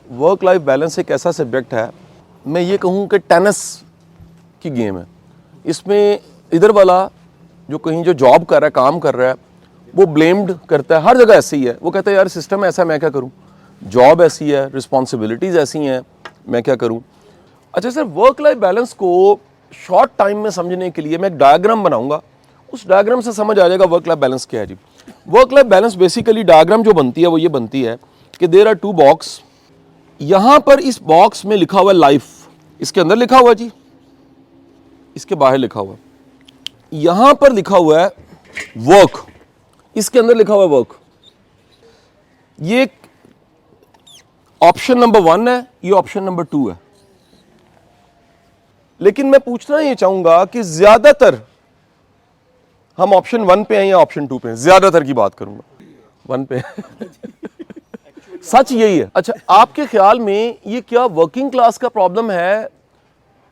Work life balance एक ऐसा subject है, मैं ये कहूँ कि टेनिस की गेम है। इसमें इधर वाला जो कहीं जो जॉब कर रहा है, काम कर रहा है, वो ब्लेम्ड करता है, हर जगह ऐसे ही है। वो कहता है यार सिस्टम ऐसा, मैं क्या करूँ, जॉब ऐसी है, रिस्पॉन्सिबिलिटीज़ ऐसी हैं, मैं क्या करूँ। अच्छा सर, वर्क लाइफ बैलेंस को शॉर्ट टाइम में समझने के लिए मैं एक डायग्राम बनाऊंगा, उस डायग्राम से समझ आ जाएगा वर्क लाइफ बैलेंस क्या है जी। Work life balance basically diagram जो बनती है वो ये बनती है कि देयर आर टू बॉक्स। यहां पर इस बॉक्स में लिखा हुआ है लाइफ, इसके अंदर लिखा हुआ है जी, इसके बाहर लिखा हुआ है। यहां पर लिखा हुआ है वर्क, इसके अंदर लिखा हुआ है वर्क। ये ऑप्शन नंबर 1 है, ये ऑप्शन नंबर 2 है। लेकिन मैं पूछना ये चाहूंगा कि ज्यादातर हम ऑप्शन 1 पे हैं या ऑप्शन 2 पे हैं? ज्यादातर की बात करूंगा 1 पे सच यही है। अच्छा, आपके ख्याल में ये क्या वर्किंग क्लास का प्रॉब्लम है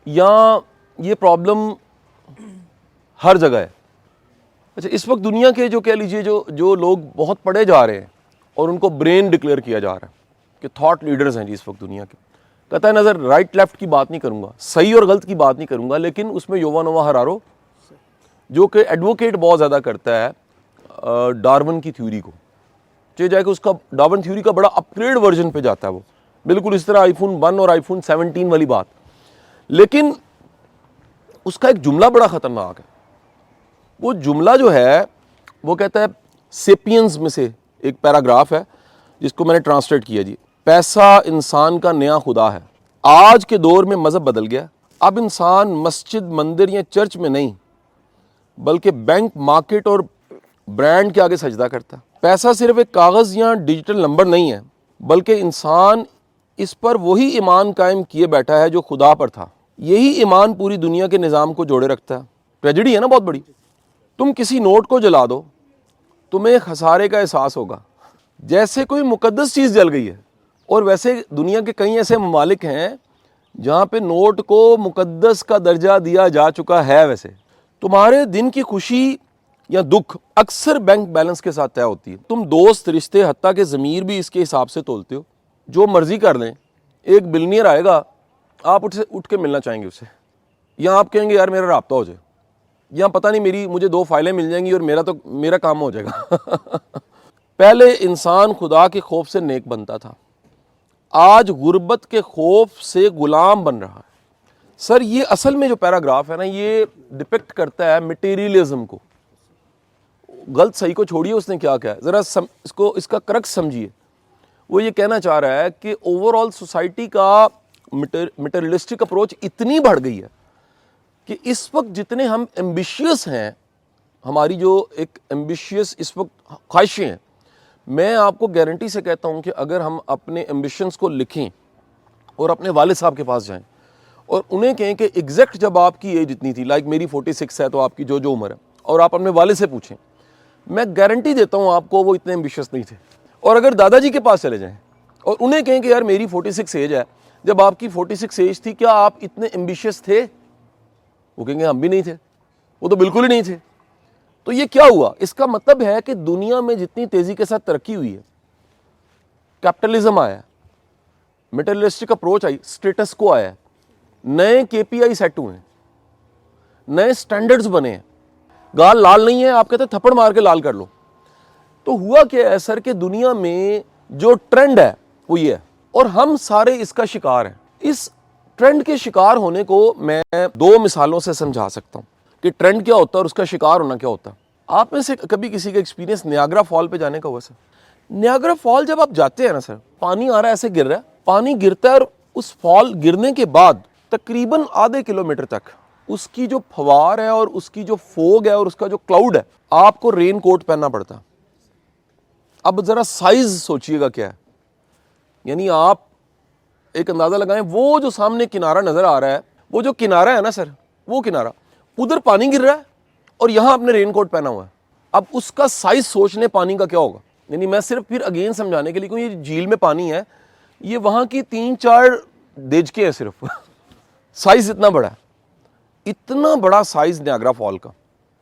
या ये प्रॉब्लम हर जगह है? अच्छा, इस वक्त दुनिया के जो कह लीजिए जो लोग बहुत पढ़े जा रहे हैं और उनको ब्रेन डिक्लेयर किया जा रहा है कि थॉट लीडर्स हैं जी इस वक्त दुनिया के, कहता है नजर राइट लेफ्ट की बात नहीं करूंगा, सही और गलत की बात नहीं करूंगा, लेकिन उसमें युवा नोवा हरारो जो कि एडवोकेट बहुत ज़्यादा करता है डार्विन की थ्योरी को, चाहे जाके उसका डार्विन थ्योरी का बड़ा अपग्रेड वर्जन पे जाता है वो, बिल्कुल इस तरह आईफोन 1 और आईफोन 17 वाली बात। लेकिन उसका एक जुमला बड़ा ख़तरनाक है। वो जुमला जो है वो कहता है, सेपियंस में से एक पैराग्राफ है जिसको मैंने ट्रांसलेट किया जी, पैसा इंसान का नया खुदा है। आज के दौर में मज़हब बदल गया, अब इंसान मस्जिद मंदिर या चर्च में नहीं बल्कि बैंक मार्केट और ब्रांड के आगे सजदा करता है। पैसा सिर्फ एक कागज़ या डिजिटल नंबर नहीं है, बल्कि इंसान इस पर वही ईमान कायम किए बैठा है जो खुदा पर था। यही ईमान पूरी दुनिया के निज़ाम को जोड़े रखता है। ट्रेजेडी है ना बहुत बड़ी। तुम किसी नोट को जला दो, तुम्हें खसारे का एहसास होगा, जैसे कोई मुकद्दस चीज़ जल गई है। और वैसे दुनिया के कई ऐसे ममालिक हैं जहाँ पे नोट को मुकद्दस का दर्जा दिया जा चुका है। वैसे तुम्हारे दिन की खुशी या दुख अक्सर बैंक बैलेंस के साथ तय होती है। तुम दोस्त, रिश्ते, हत्ता के ज़मीर भी इसके हिसाब से तोलते हो। जो मर्जी कर लें, एक बिलियनियर आएगा, आप उठ के मिलना चाहेंगे उससे, या आप कहेंगे यार मेरा राब्ता हो जाए, या पता नहीं मुझे 2 फाइलें मिल जाएंगी और मेरा काम हो जाएगा। पहले इंसान खुदा के खौफ से नेक बनता था, आज गुर्बत के खौफ से गुलाम बन रहा है। सर, ये असल में जो पैराग्राफ है ना, ये डिपिक्ट करता है मटेरियलिज्म को। गलत सही को छोड़िए, उसने क्या कहा, ज़रा इसका करक्ट समझिए। वो ये कहना चाह रहा है कि ओवरऑल सोसाइटी का मटेरियलिस्टिक अप्रोच इतनी बढ़ गई है कि इस वक्त जितने हम एम्बिशियस हैं, हमारी जो एक एम्बिशियस इस वक्त ख्वाहिशें हैं, मैं आपको गारंटी से कहता हूं कि अगर हम अपने एम्बिशंस को लिखें और अपने वालिद साहब के पास जाएं और उन्हें कहें कि एग्जैक्ट जब आपकी एज इतनी थी, लाइक मेरी 46 है, तो आपकी जो उम्र है, और आप अपने वालिद से पूछें, मैं गारंटी देता हूं आपको वो इतने एम्बिशियस नहीं थे। और अगर दादाजी के पास चले जाएं और उन्हें कहें कि यार मेरी 46 एज है, जब आपकी 46 एज थी क्या आप इतने एम्बिशियस थे? वो कहेंगे हम भी नहीं थे, वो तो बिल्कुल ही नहीं थे। तो ये क्या हुआ? इसका मतलब है कि दुनिया में जितनी तेजी के साथ तरक्की हुई है, कैपिटलिज्म आया, मटेरियलिस्टिक अप्रोच आई, स्टेटस को आया, नए केपीआई सेट हुए हैं, नए स्टैंडर्ड्स बने हैं। गाल लाल नहीं है, आप कहते हैं थप्पड़ मार के लाल कर लो। तो हुआ क्या है सर कि दुनिया में जो ट्रेंड है वो ये है, और हम सारे इसका शिकार हैं। इस ट्रेंड के शिकार होने को मैं 2 मिसालों से समझा सकता हूं कि ट्रेंड क्या होता है और उसका शिकार होना क्या होता है। आप में से कभी किसी का एक्सपीरियंस नियाग्रा फॉल पे जाने का हुआ सर? नियाग्रा फॉल जब आप जाते हैं ना सर, पानी आ रहा है, ऐसे गिर रहा है, पानी गिरता है, और उस फॉल गिरने के बाद तकरीबन आधे किलोमीटर तक उसकी जो फवार है और उसकी जो फोग है और उसका जो क्लाउड है, आपको रेन कोट पहनना पड़ता है। अब जरा साइज सोचिएगा क्या है, यानी आप एक अंदाजा लगाएं, वो जो सामने किनारा नजर आ रहा है, वो जो किनारा है ना सर, वो किनारा, उधर पानी गिर रहा है और यहां आपने रेनकोट पहना हुआ है। अब उसका साइज सोच लें पानी का क्या होगा। यानी मैं सिर्फ फिर अगेन समझाने के लिए, क्योंकि ये झील में पानी है, ये वहां की 3-4 देजके हैं सिर्फ। साइज इतना बड़ा है, इतना बड़ा साइज नियाग्रा फॉल का।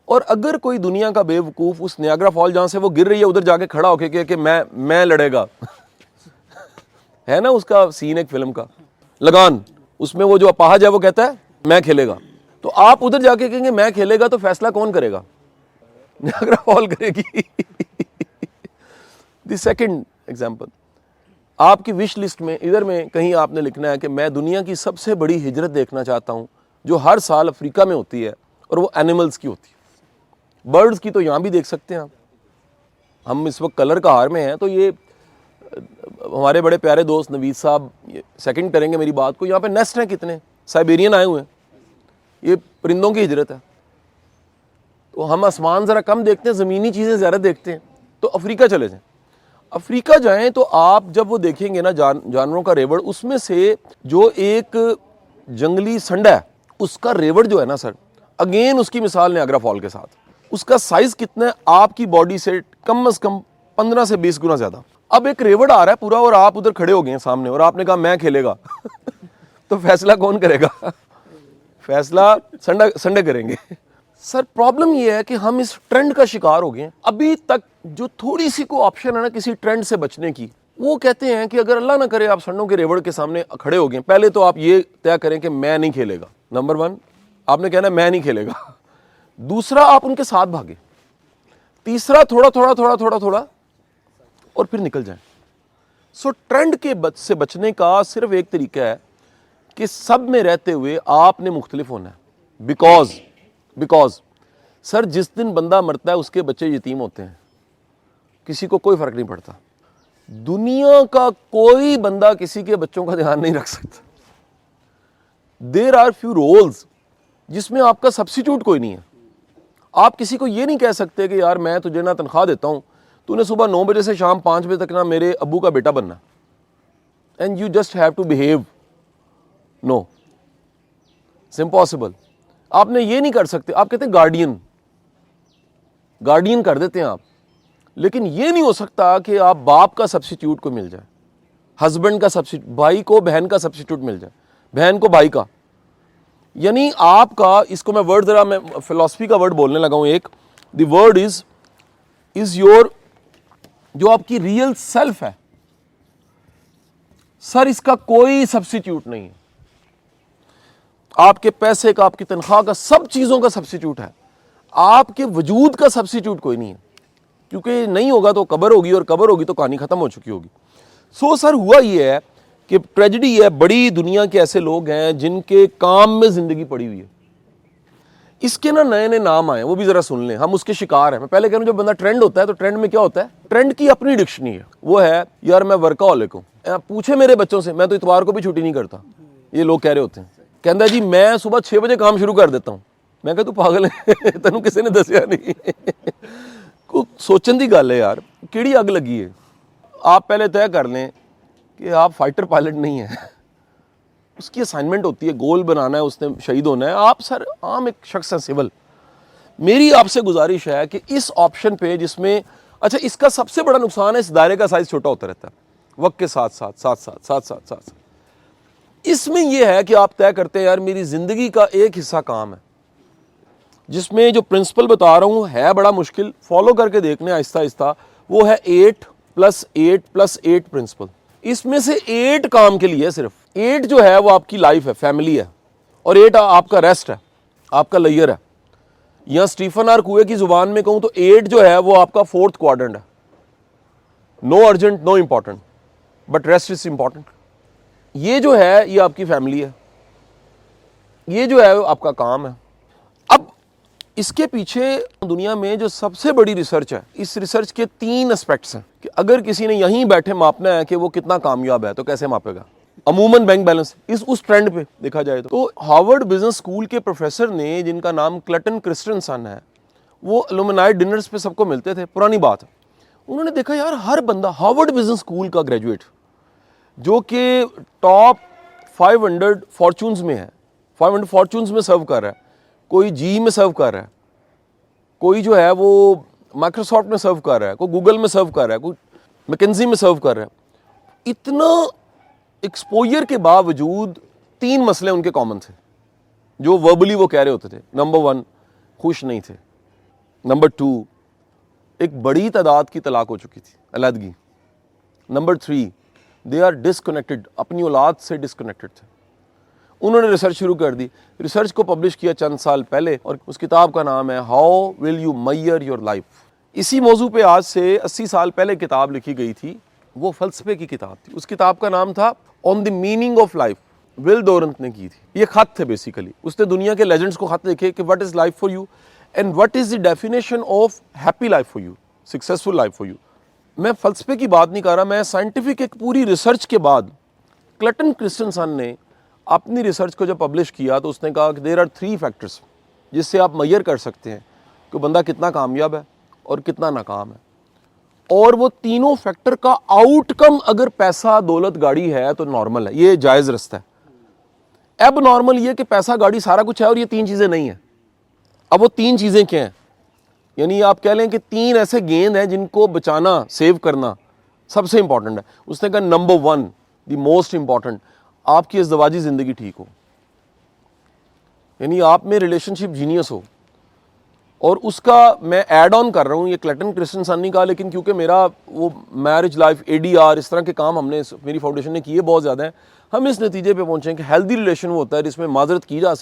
और अगर कोई दुनिया का बेवकूफ उस नियाग्रा फॉल जहां से वो गिर रही है उधर जाके खड़ा होके कि मैं लड़ेगा है ना उसका सीन एक फिल्म का, लगान, उसमें वो जो अपाहज है वो कहता है मैं खेलेगा, तो आप उधर जाके कहेंगे मैं खेलेगा, तो फैसला कौन करेगा? नायग्रा फॉल करेगी। द सेकंड एग्जांपल, आपकी विश लिस्ट में इधर में कहीं आपने लिखना है कि मैं दुनिया की सबसे बड़ी हिजरत देखना चाहता हूं जो हर साल अफ्रीका में होती है, और वो एनिमल्स की होती है। बर्ड्स की तो यहां भी देख सकते हैं आप, हम इस वक्त कलर कहार में हैं, तो ये हमारे बड़े प्यारे दोस्त नवीद साहब सेकंड करेंगे मेरी बात को, यहाँ पे नेस्ट हैं कितने, साइबेरियन आए हुए हैं, ये परिंदों की हिजरत है। तो हम आसमान ज़रा कम देखते हैं, ज़मीनी चीज़ें ज़्यादा देखते हैं, तो अफ्रीका चले जाएं। अफ्रीका जाएं तो आप जब वो देखेंगे ना जानवरों का रेवड़, उसमें से जो एक जंगली संडा है उसका रेवड़ जो है ना सर, अगेन उसकी मिसाल नायग्रा फॉल के साथ, उसका साइज कितना है आपकी बॉडी से कम 15 से 20 गुना ज्यादा। अब एक रेवड़ आ रहा है पूरा और आप उधर खड़े हो गए हैं सामने और आपने कहा मैं खेलेगा तो फैसला कौन करेगा? फैसला संडे करेंगे। सर प्रॉब्लम ये है कि हम इस ट्रेंड का शिकार हो गए हैं। अभी तक जो थोड़ी सी को ऑप्शन है ना किसी ट्रेंड से बचने की, वो कहते हैं कि अगर अल्लाह ना करे आप संडों के रेवड़ के सामने खड़े हो गए, पहले तो आप ये तय करें कि मैं नहीं खेलेगा। नंबर 1 आपने कहना मैं नहीं खेलेगा, दूसरा आप उनके साथ भागे, तीसरा थोड़ा थोड़ा थोड़ा थोड़ा थोड़ा और फिर निकल जाए। सो ट्रेंड के से बचने का सिर्फ एक तरीका है कि सब में रहते हुए आपने मुख्तलिफ होना है। बिकॉज सर जिस दिन बंदा मरता है उसके बच्चे यतीम होते हैं, किसी को कोई फर्क नहीं पड़ता। दुनिया का कोई बंदा किसी के बच्चों का ध्यान नहीं रख सकता। देयर आर फ्यू रोल्स जिसमें आपका सब्स्टिट्यूट कोई नहीं है। आप किसी को ये नहीं कह सकते कि यार मैं तुझे ना तनख्वाह देता हूं, तूने सुबह 9 बजे से शाम 5 बजे तक ना मेरे अब्बू का बेटा बनना, and you just have to behave. No, it's impossible. आपने ये नहीं कर सकते। आप कहते हैं गार्डियन कर देते हैं आप, लेकिन ये नहीं हो सकता कि आप बाप का सब्स्टिट्यूट को मिल जाए, हस्बैंड का सब्स्टिट्यूट, भाई को बहन का सब्स्टिट्यूट मिल जाए, बहन को भाई का। यानी आपका, इसको मैं वर्ड जरा मैं फिलॉसफी का वर्ड बोलने लगा हूं एक, द वर्ड इज योर, जो आपकी रियल सेल्फ है सर, इसका कोई सब्स्टिट्यूट नहीं है। आपके पैसे का, आपकी तनख्वाह का, सब चीजों का सब्स्टिट्यूट है, आपके वजूद का सब्स्टिट्यूट कोई नहीं है, क्योंकि नहीं होगा तो कब्र होगी, और कब्र होगी तो कहानी खत्म हो चुकी होगी। सो सर हुआ ये है कि ट्रेजेडी है, बड़ी दुनिया के ऐसे लोग हैं जिनके काम में जिंदगी पड़ी हुई है। इसके ना नए नए नाम आए, वो भी जरा सुन लें, हम उसके शिकार हैं। मैं पहले कह रहा हूं, जब बंदा ट्रेंड होता है तो ट्रेंड में क्या होता है, ट्रेंड की अपनी डिक्शनरी है। वो है यार मैं वर्काहोलिक हूं, पूछे मेरे बच्चों से, मैं तो इतवार को भी छुट्टी नहीं करता, ये लोग कह रहे होते हैं। कहता जी मैं सुबह 6 बजे काम शुरू कर देता हूं। मैं कहा तू पागल है, तेनू किसी ने दसिया नहीं। को सोचन की गल है यार, किहड़ी अग लगी है। आप पहले तय कर लें कि आप फाइटर पायलट नहीं है, उसकी असाइनमेंट होती है, गोल बनाना है, उसने शहीद होना है। आप सर आम एक शख्स हैं सिविल, मेरी आपसे गुजारिश है कि इस ऑप्शन पे जिसमें, अच्छा इसका सबसे बड़ा नुकसान है इस दायरे का साइज छोटा होता रहता है वक्त के साथ साथ। इसमें यह है कि आप तय करते हैं यार मेरी जिंदगी का एक हिस्सा काम है, जिसमें जो प्रिंसिपल बता रहा हूं है बड़ा मुश्किल, फॉलो करके देखने आहिस्ता आहिस्ता। वो है 8 + 8 + 8 प्रिंसिपल। इसमें से 8 काम के लिए, सिर्फ 8 जो है वो आपकी लाइफ है, फैमिली है, और 8 आपका रेस्ट है, आपका लेयर है। या स्टीफन आर कुए की जुबान में कहूं तो 8 जो है वो आपका 4th क्वाड्रेंट है। No urgent, no important, but rest is important. ये जो है ये आपकी फैमिली है, ये जो है आपका काम है। अब इसके पीछे दुनिया में जो सबसे बड़ी रिसर्च है, इस रिसर्च के 3 एस्पेक्ट्स हैं कि अगर किसी ने यहीं बैठे मापना है कि वो कितना कामयाब है तो कैसे मापेगा। अमूमन बैंक बैलेंस उस ट्रेंड पे देखा जाए तो हार्वर्ड बिजनेस स्कूल के प्रोफेसर ने, जिनका नाम क्लटन क्रिस्टनसन है, वो एलुमनाई डिनर्स पे सबको मिलते थे, पुरानी बात है। उन्होंने देखा यार हर बंदा हार्वर्ड बिजनेस स्कूल का ग्रेजुएट जो कि टॉप 500 फॉर्चून्स में है, 500 फॉर्चून्स में सर्व कर रहा है, कोई जी में सर्व कर रहा है, कोई जो है वो माइक्रोसॉफ्ट में सर्व कर रहा है, कोई गूगल में सर्व कर रहा है, कोई मैकेंजी में सर्व कर रहा है। इतना एक्सपोजर के बावजूद 3 मसले उनके कॉमन थे जो वर्बली वो कह रहे होते थे। नंबर 1, खुश नहीं थे। नंबर 2, एक बड़ी तादाद की तलाक हो चुकी थी, अलहदगी। नंबर 3, दे आर डिसकनेक्टेड, अपनी औलाद से डिसकनेक्टेड थे। उन्होंने रिसर्च शुरू कर दी, रिसर्च को पब्लिश किया चंद साल पहले, और उस किताब का नाम है how will you major your life. इसी मौजू पे आज से 80 साल पहले किताब लिखी गई थी, वो फलसफे की किताब थी। उस किताब का नाम था on the meaning of life, will Durant ने की थी। ये खत थे बेसिकली, उसने दुनिया के लेजेंड्स को खत लिखे कि what is life for you and what is the definition of happy life for you, successful life for you. मैं फलसफे की बात नहीं कर रहा, मैं साइंटिफिक एक पूरी रिसर्च के बाद क्लेटन क्रिस्टनसन ने अपनी रिसर्च को जब पब्लिश किया तो उसने कहा कि देयर आर 3 फैक्टर्स जिससे आप मेजर कर सकते हैं कि बंदा कितना कामयाब है और कितना नाकाम है, और वो तीनों फैक्टर का आउटकम अगर पैसा दौलत गाड़ी है तो नॉर्मल है, ये जायज़ रास्ता है। अब नॉर्मल ये कि पैसा गाड़ी सारा कुछ है और ये 3 चीज़ें नहीं है। अब वो 3 चीज़ें क्या हैं, यानी आप कह लें कि 3 ऐसे गेंद हैं जिनको बचाना, सेव करना सबसे इंपॉर्टेंट है। उसने कहा नंबर 1 द मोस्ट इंपॉर्टेंट, आपकी इज़्दिवाजी ज़िंदगी ठीक हो, यानी आप में रिलेशनशिप जीनियस हो। और उसका मैं ऐड ऑन कर रहा हूँ, ये क्लेटन क्रिस्टनसन ने कहा, लेकिन क्योंकि मेरा वो मैरिज लाइफ, ADR, इस तरह के काम हमने मेरी फाउंडेशन ने किए बहुत ज़्यादा हैं, हम इस नतीजे पे पहुँचे कि हेल्दी रिलेशन वो होता है जिसमें माजरत की जा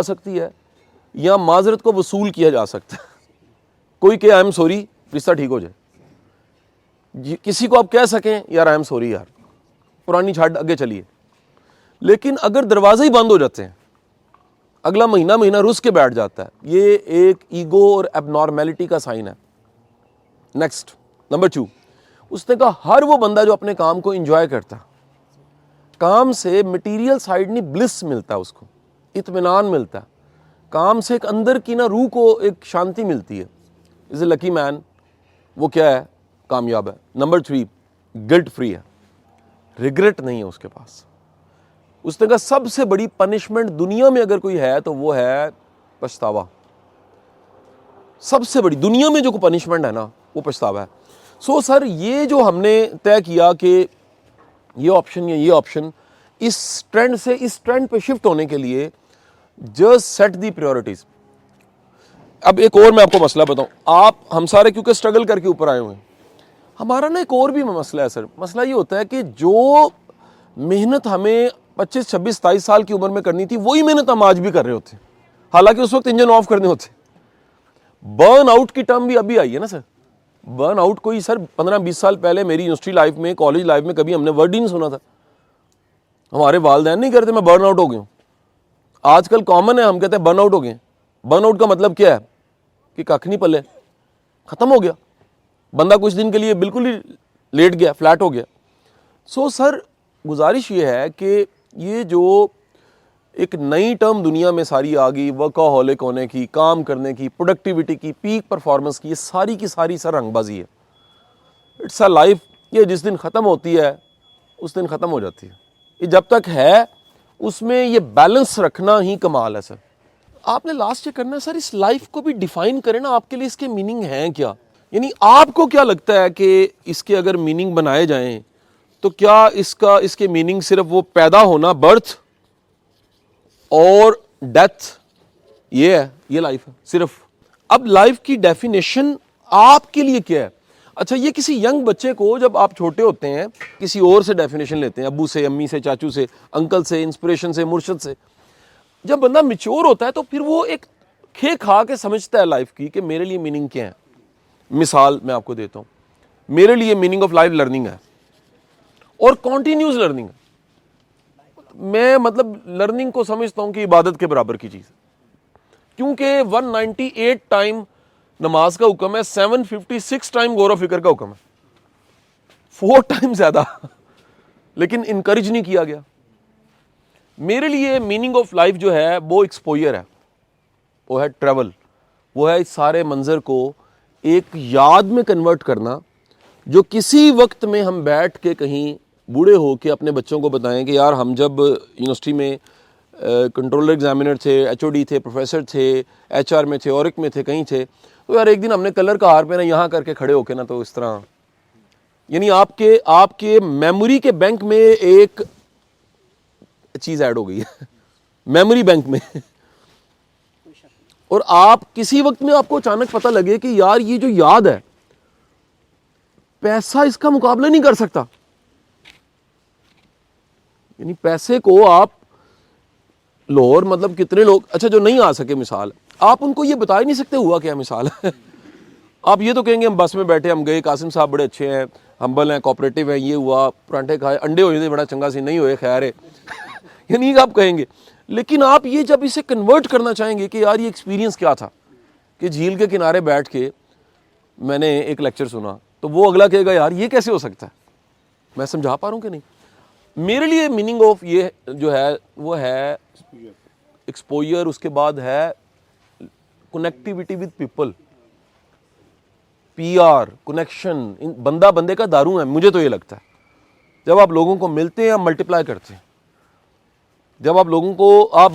सकती है या माजरत को वसूल किया जा सकता है। कोई कहे आई एम सॉरी, रिश्ता ठीक हो जाए। किसी को आप कह सकें यार आई एम सॉरी यार, पुरानी छाड़ आगे चलिए। लेकिन अगर दरवाजे ही बंद हो जाते हैं, अगला महीना रुस के बैठ जाता है, ये एक ईगो और एबनॉर्मेलिटी का साइन है। नेक्स्ट नंबर 2, उसने कहा हर वो बंदा जो अपने काम को एंजॉय करता, काम से मटेरियल साइड नहीं ब्लिस मिलता है, उसको इत्मीनान मिलता है, काम से एक अंदर की ना रूह को एक शांति मिलती है, इज ए लकी मैन, वो क्या है, कामयाब है। नंबर 3, गिल्ट फ्री है, रिग्रेट नहीं है उसके पास। उसने कहा सबसे बड़ी पनिशमेंट दुनिया में अगर कोई है तो वो है पछतावा। सबसे बड़ी दुनिया में जो कोई पनिशमेंट है ना, वो पछतावा है। सो सर, ये जो हमने तय किया कि ये ऑप्शन या ये ऑप्शन, इस ट्रेंड पे शिफ्ट होने के लिए जस्ट सेट दी प्रायोरिटीज। अब एक और मैं आपको मसला बताऊं, आप हम सारे क्योंकि स्ट्रगल करके ऊपर आए हुए हैं, हमारा ना एक और भी मसला है सर। मसला ये होता है कि जो मेहनत हमें 25, 26, 27 साल की उम्र में करनी थी, वही मेहनत हम आज भी कर रहे होते हैं, हालांकि उस वक्त इंजन ऑफ करने होते। बर्न आउट की टर्म भी अभी आई है ना सर। बर्न आउट कोई सर 15-20 साल पहले मेरी यूनिवर्सिटी लाइफ में, कॉलेज लाइफ में कभी हमने वर्ड ही नहीं सुना था। हमारे वालिदैन नहीं करते मैं बर्न आउट हो गया हूँ। आजकल कॉमन है, हम कहते हैं बर्न आउट हो गए। बर्न आउट का मतलब क्या है कि कख नहीं पले, खत्म हो गया बंदा, कुछ दिन के लिए बिल्कुल ही लेट गया, फ्लैट हो गया। सो सर, गुजारिश ये है कि ये जो एक नई टर्म दुनिया में सारी आ गई, वर्कaholic होने की, काम करने की, प्रोडक्टिविटी की, पीक परफॉर्मेंस की, ये सारी की सारी सर रंगबाजी है। इट्स अ लाइफ, ये जिस दिन ख़त्म होती है उस दिन ख़त्म हो जाती है। ये जब तक है उसमें ये बैलेंस रखना ही कमाल है सर। आपने लास्ट ये करना है सर, इस लाइफ को भी डिफाइन करें ना, आपके लिए इसके मीनिंग हैं क्या। यानी आपको क्या लगता है कि इसके अगर मीनिंग बनाए जाएं तो क्या इसके मीनिंग सिर्फ वो पैदा होना, बर्थ और डेथ, ये है, ये लाइफ है सिर्फ। अब लाइफ की डेफिनेशन आपके लिए क्या है। अच्छा, ये किसी यंग बच्चे को जब आप छोटे होते हैं किसी और से डेफिनेशन लेते हैं, अब्बू से, अम्मी से, चाचू से, अंकल से, इंस्पिरेशन से, मुर्शद से। जब बंदा मैच्योर होता है तो फिर वो एक खे खा के समझता है लाइफ की कि मेरे लिए मीनिंग क्या है। मिसाल मैं आपको देता हूँ, मेरे लिए मीनिंग ऑफ लाइफ लर्निंग है और कॉन्टिन्यूस लर्निंग है। मैं मतलब लर्निंग को समझता हूं कि इबादत के बराबर की चीज है, क्योंकि 198 टाइम नमाज का हुक्म है, 756 टाइम गौर फिक्र का हुक्म है, 4 टाइम ज्यादा, लेकिन इनकरेज नहीं किया गया। मेरे लिए मीनिंग ऑफ लाइफ जो है वो एक्सपोजर है, वो है ट्रैवल, वो है इस सारे मंजर को एक याद में कन्वर्ट करना, जो किसी वक्त में हम बैठ के कहीं बूढ़े हो के अपने बच्चों को बताएं कि यार हम जब यूनिवर्सिटी में कंट्रोलर एग्जामिनर थे, HOD थे, प्रोफेसर थे, HR में थे, ऑरिक में थे, कहीं थे, तो यार एक दिन हमने कलर का हार पहना यहाँ करके खड़े होके ना, तो इस तरह, यानी आपके मेमोरी के बैंक में एक चीज़ ऐड हो गई है मेमोरी बैंक में। और आप किसी वक्त में आपको अचानक पता लगे कि यार ये जो याद है पैसा इसका मुकाबला नहीं कर सकता। यानी पैसे को आप लाहौर, मतलब कितने लोग, अच्छा जो नहीं आ सके, मिसाल आप उनको ये बता ही नहीं सकते हुआ क्या मिसाल है। आप ये तो कहेंगे हम बस में बैठे, हम गए, कासिम साहब बड़े अच्छे हैं, हम्बल हैं, कोऑपरेटिव हैं, ये हुआ, परांठे खाए, अंडे हुए थे, बड़ा चंगा सी, नहीं हुए खैर है। ये नहीं आप कहेंगे। लेकिन आप ये जब इसे कन्वर्ट करना चाहेंगे कि यार ये एक्सपीरियंस क्या था, कि झील के किनारे बैठ के मैंने एक लेक्चर सुना, तो वो अगला कहेगा यार ये कैसे हो सकता है। मैं समझा पा रहा हूँ कि नहीं? मेरे लिए मीनिंग ऑफ ये जो है वो है एक्सपोजर, उसके बाद है connectivity with people, PR, connection. बंदा बंदे का दारू है, मुझे तो ये लगता है। जब आप लोगों को मिलते हैं, आप मल्टीप्लाई करते हैं। जब आप लोगों को, आप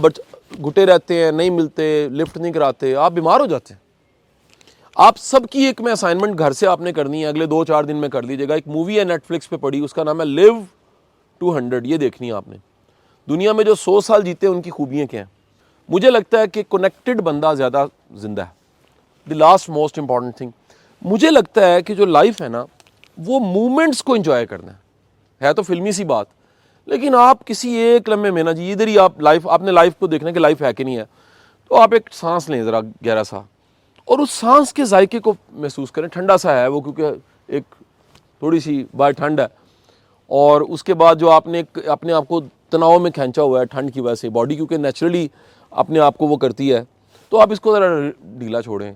घुटे रहते हैं, नहीं मिलते, लिफ्ट नहीं कराते, आप बीमार हो जाते हैं। आप सबकी एक में असाइनमेंट घर से आपने करनी है, अगले 2-4 दिन में कर लीजिएगा। एक मूवी है नेटफ्लिक्स पे पड़ी, उसका नाम है लिव टू 100, ये देखनी है आपने। दुनिया में जो 100 साल जीते हैं उनकी खूबियाँ क्या हैं। मुझे लगता है कि कनेक्टेड बंदा ज़्यादा जिंदा है। The last most important thing, मुझे लगता है कि जो लाइफ है ना, वो मूवमेंट्स को एंजॉय करना है तो फिल्मी सी बात, लेकिन आप किसी एक लम्हे में ना जी, इधर ही आप लाइफ, आपने लाइफ को देखना कि लाइफ है कि नहीं है, तो आप एक सांस लें ज़रा गहरा सा, और उस सांस के जायके को महसूस करें। ठंडा सा है वो, क्योंकि एक थोड़ी सी बाहर ठंड है, और उसके बाद जो आपने अपने आप को तनाव में खींचा हुआ है ठंड की वजह से, बॉडी क्योंकि नेचुरली अपने आप को वो करती है, तो आप इसको ज़रा ढीला छोड़ें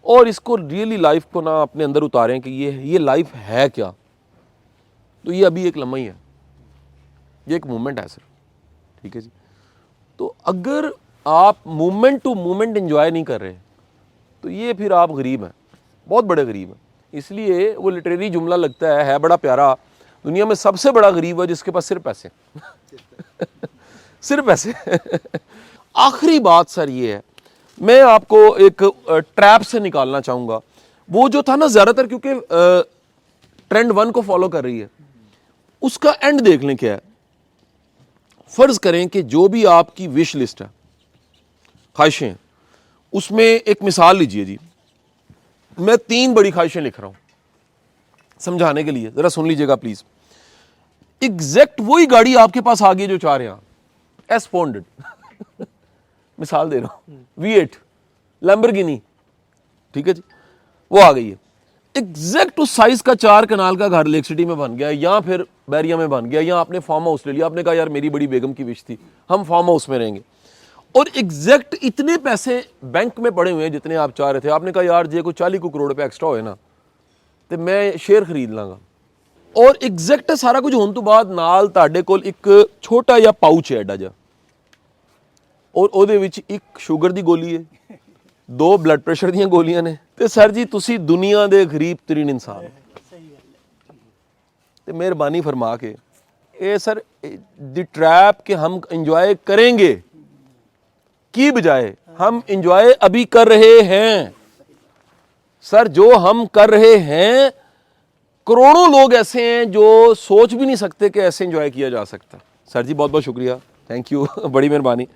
और इसको रियली लाइफ को ना अपने अंदर उतारें कि ये लाइफ है क्या। तो ये अभी एक लम्हा ही है, ये एक मूवमेंट है सर, ठीक है जी। तो अगर आप मूवमेंट टू मूवमेंट एंजॉय नहीं कर रहे, तो ये फिर आप गरीब हैं, बहुत बड़े गरीब हैं। इसलिए वो लिटरेरी जुमला लगता है बड़ा प्यारा, दुनिया में सबसे बड़ा गरीब है जिसके पास सिर्फ पैसे सिर्फ पैसे। आखिरी बात सर ये है, मैं आपको एक ट्रैप से निकालना चाहूँगा। वो जो था ना, ज़्यादातर क्योंकि ट्रेंड 1 को फॉलो कर रही है, उसका एंड देख लें क्या है। फ़र्ज़ करें कि जो भी आपकी विश लिस्ट है, ख्वाहिशें, उसमें एक मिसाल लीजिए जी, मैं 3 बड़ी ख्वाहिशें लिख रहा हूँ समझाने के लिए, ज़रा सुन लीजिएगा प्लीज़। एग्जैक्ट वही गाड़ी आपके पास आ गई जो चाह रहे हैं, S400 मिसाल दे रहा हूँ, V8 लैम्बोर्गिनी, ठीक है जी, वो आ गई है। एग्जैक्ट उस साइज का 4 कनाल का घर लेक सिटी में बन गया, या फिर बैरिया में बन गया, या आपने फार्म हाउस ले लिया, आपने कहा यार मेरी बड़ी बेगम की विश थी, हम फार्म हाउस में रहेंगे, और एग्जैक्ट इतने पैसे बैंक में पड़े हुए हैं जितने आप चाह रहे थे। आपने कहा यार जे कोई 40 करोड़ रुपए एक्स्ट्रा होए ना, तो मैं शेयर खरीद लांगा, और एग्जैक्ट सारा कुछ होने तो बाद नाल तुहाडे कोल एक छोटा जिहा पाउच है, एडा जिहा, और ਉਹਦੇ ਵਿੱਚ ਇੱਕ ਸ਼ੂਗਰ ਦੀ ਗੋਲੀ ਹੈ, 2 ਬਲੱਡ ਪ੍ਰੈਸ਼ਰ ਦੀਆਂ ਗੋਲੀਆਂ ਨੇ, ਤੇ ਸਰ ਜੀ ਤੁਸੀਂ ਦੁਨੀਆ ਦੇ ਗਰੀਬ ਤਰੀਨ ਇਨਸਾਨ ਹੋ। ਤੇ ਮਿਹਰਬਾਨੀ फरमा के ये सर द ट्रैप के हम इंजॉय करेंगे की बजाय हम इंजॉय अभी कर रहे हैं। सर जो हम कर रहे हैं, करोड़ों लोग ऐसे हैं जो सोच भी नहीं सकते कि ऐसे इंजॉय किया जा सकता। सर जी बहुत बहुत शुक्रिया, थैंक यू, बड़ी मेहरबानी।